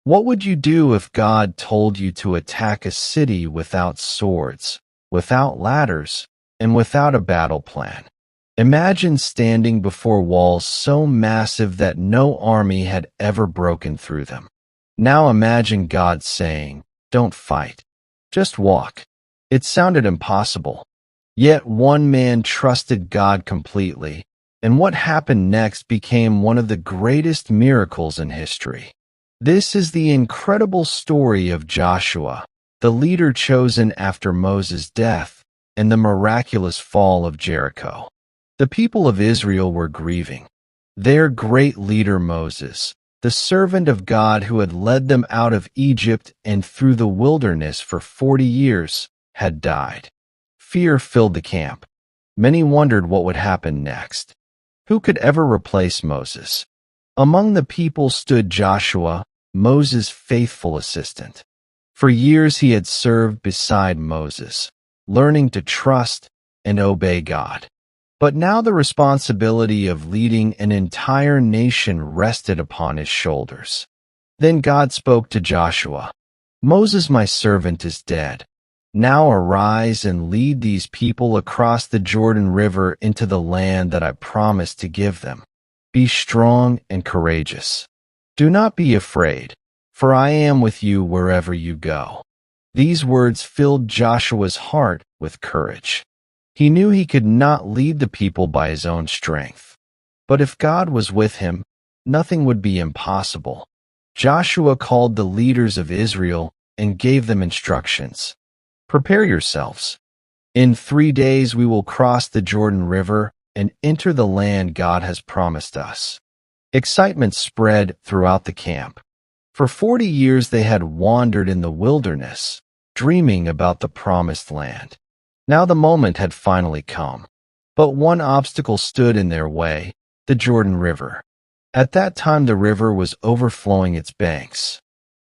What would you do if God told you to attack a city without swords, without ladders, and without a battle plan? Imagine standing before walls so massive that no army had ever broken through them. Now imagine God saying, "Don't fight. Just walk." It sounded impossible. Yet one man trusted God completely, and what happened next became one of the greatest miracles in history. This is the incredible story of Joshua, the leader chosen after Moses' death, and the miraculous fall of Jericho. The people of Israel were grieving. Their great leader Moses, the servant of God who had led them out of Egypt and through the wilderness for 40 years, had died. Fear filled the camp. Many wondered what would happen next. Who could ever replace Moses? Among the people stood Joshua, Moses' faithful assistant. For years he had served beside Moses, learning to trust and obey God. But now the responsibility of leading an entire nation rested upon his shoulders. Then God spoke to Joshua, "Moses, my servant, is dead. Now arise and lead these people across the Jordan River into the land that I promised to give them. Be strong and courageous. Do not be afraid, for I am with you wherever you go." These words filled Joshua's heart with courage. He knew he could not lead the people by his own strength. But if God was with him, nothing would be impossible. Joshua called the leaders of Israel and gave them instructions. "Prepare yourselves. In 3 days we will cross the Jordan River and enter the land God has promised us." Excitement spread throughout the camp. For 40 years they had wandered in the wilderness, dreaming about the promised land. Now the moment had finally come. But one obstacle stood in their way, the Jordan River. At that time the river was overflowing its banks.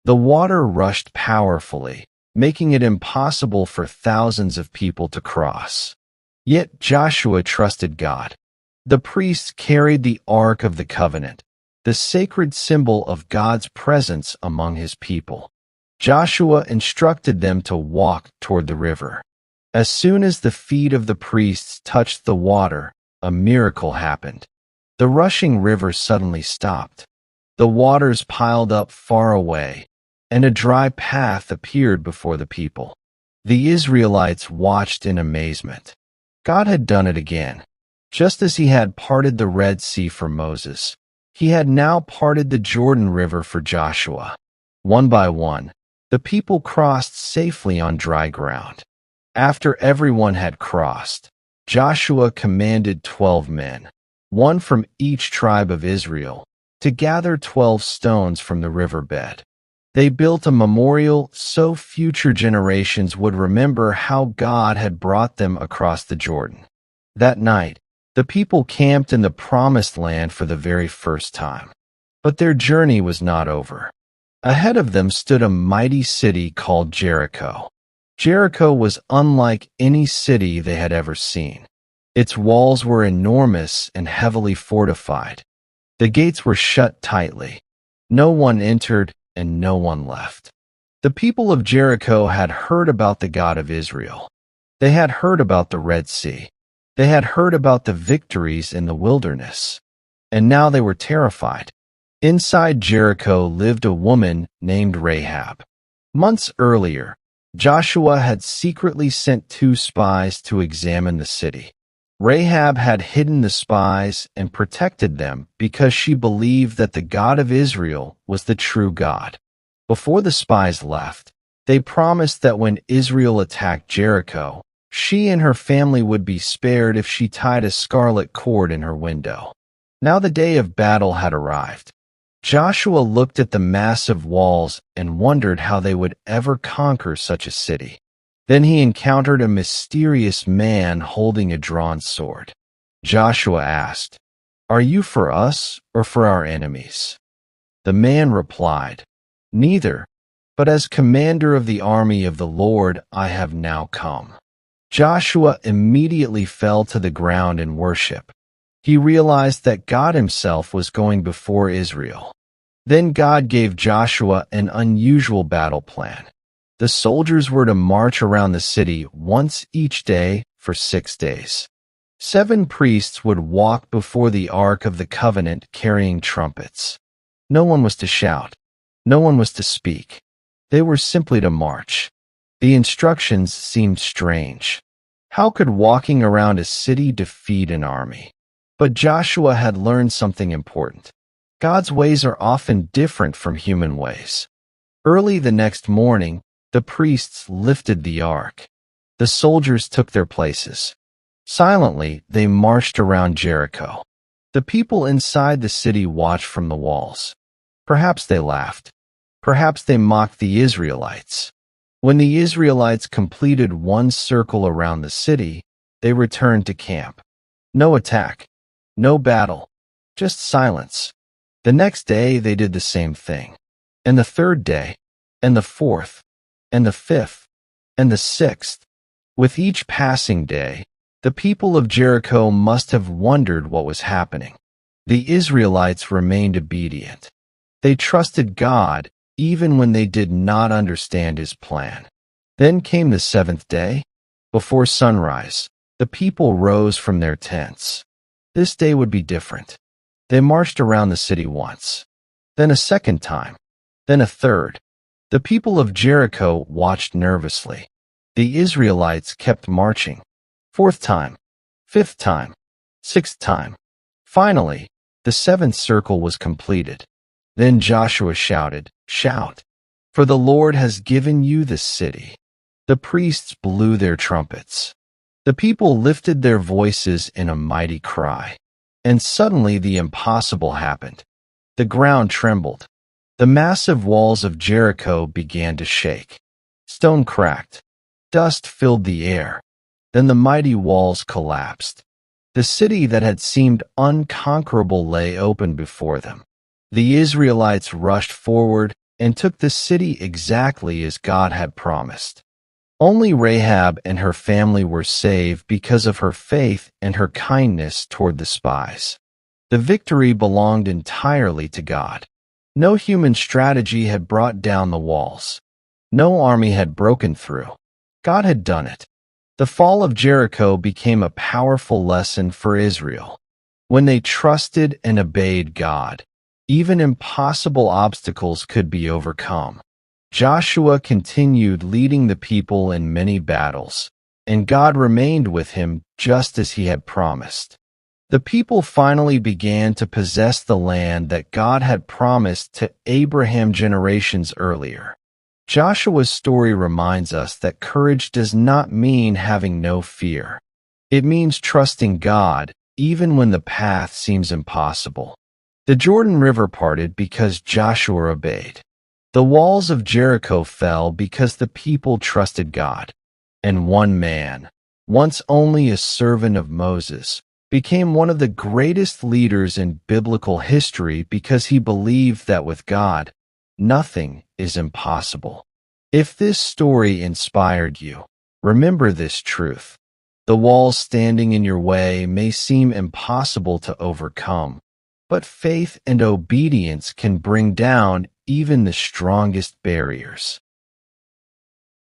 The water rushed powerfully, making it impossible for thousands of people to cross. Yet Joshua trusted God. The priests carried the Ark of the Covenant, the sacred symbol of God's presence among his people. Joshua instructed them to walk toward the river. As soon as the feet of the priests touched the water, a miracle happened. The rushing river suddenly stopped. The waters piled up far away, and a dry path appeared before the people. The Israelites watched in amazement. God had done it again. Just as he had parted the Red Sea for Moses, he had now parted the Jordan River for Joshua. One by one, the people crossed safely on dry ground. After everyone had crossed, Joshua commanded 12 men, one from each tribe of Israel, to gather 12 stones from the riverbed. They built a memorial so future generations would remember how God had brought them across the Jordan. That night, the people camped in the Promised Land for the very first time. But their journey was not over. Ahead of them stood a mighty city called Jericho. Jericho was unlike any city they had ever seen. Its walls were enormous and heavily fortified. The gates were shut tightly. No one entered and no one left. The people of Jericho had heard about the God of Israel. They had heard about the Red Sea. They had heard about the victories in the wilderness. And now they were terrified. Inside Jericho lived a woman named Rahab. Months earlier, Joshua had secretly sent 2 spies to examine the city. Rahab had hidden the spies and protected them because she believed that the God of Israel was the true God. Before the spies left, they promised that when Israel attacked Jericho, she and her family would be spared if she tied a scarlet cord in her window. Now the day of battle had arrived. Joshua looked at the massive walls and wondered how they would ever conquer such a city. Then he encountered a mysterious man holding a drawn sword. Joshua asked, "Are you for us or for our enemies?" The man replied, "Neither, but as commander of the army of the Lord I have now come." Joshua immediately fell to the ground in worship. He realized that God himself was going before Israel. Then God gave Joshua an unusual battle plan. The soldiers were to march around the city once each day for 6 days. 7 priests would walk before the Ark of the Covenant carrying trumpets. No one was to shout. No one was to speak. They were simply to march. The instructions seemed strange. How could walking around a city defeat an army? But Joshua had learned something important. God's ways are often different from human ways. Early the next morning, the priests lifted the ark. The soldiers took their places. Silently, they marched around Jericho. The people inside the city watched from the walls. Perhaps they laughed. Perhaps they mocked the Israelites. When the Israelites completed one circle around the city, they returned to camp. No attack, no battle, just silence. The next day they did the same thing. And the third day, and the fourth, and the fifth, and the sixth. With each passing day, the people of Jericho must have wondered what was happening. The Israelites remained obedient. They trusted God even when they did not understand his plan. Then came the 7th day. Before sunrise, the people rose from their tents. This day would be different. They marched around the city once, then a second time, then a third. The people of Jericho watched nervously. The Israelites kept marching. 4th time, 5th time, 6th time. Finally, the 7th circle was completed. Then Joshua shouted, "Shout, for the Lord has given you this city." The priests blew their trumpets. The people lifted their voices in a mighty cry. And suddenly the impossible happened. The ground trembled. The massive walls of Jericho began to shake. Stone cracked. Dust filled the air. Then the mighty walls collapsed. The city that had seemed unconquerable lay open before them. The Israelites rushed forward and took the city exactly as God had promised. Only Rahab and her family were saved because of her faith and her kindness toward the spies. The victory belonged entirely to God. No human strategy had brought down the walls. No army had broken through. God had done it. The fall of Jericho became a powerful lesson for Israel. When they trusted and obeyed God, even impossible obstacles could be overcome. Joshua continued leading the people in many battles, and God remained with him just as he had promised. The people finally began to possess the land that God had promised to Abraham generations earlier. Joshua's story reminds us that courage does not mean having no fear. It means trusting God even when the path seems impossible. The Jordan River parted because Joshua obeyed. The walls of Jericho fell because the people trusted God. And one man, once only a servant of Moses, became one of the greatest leaders in biblical history because he believed that with God, nothing is impossible. If this story inspired you, remember this truth. The walls standing in your way may seem impossible to overcome, but faith and obedience can bring down even the strongest barriers.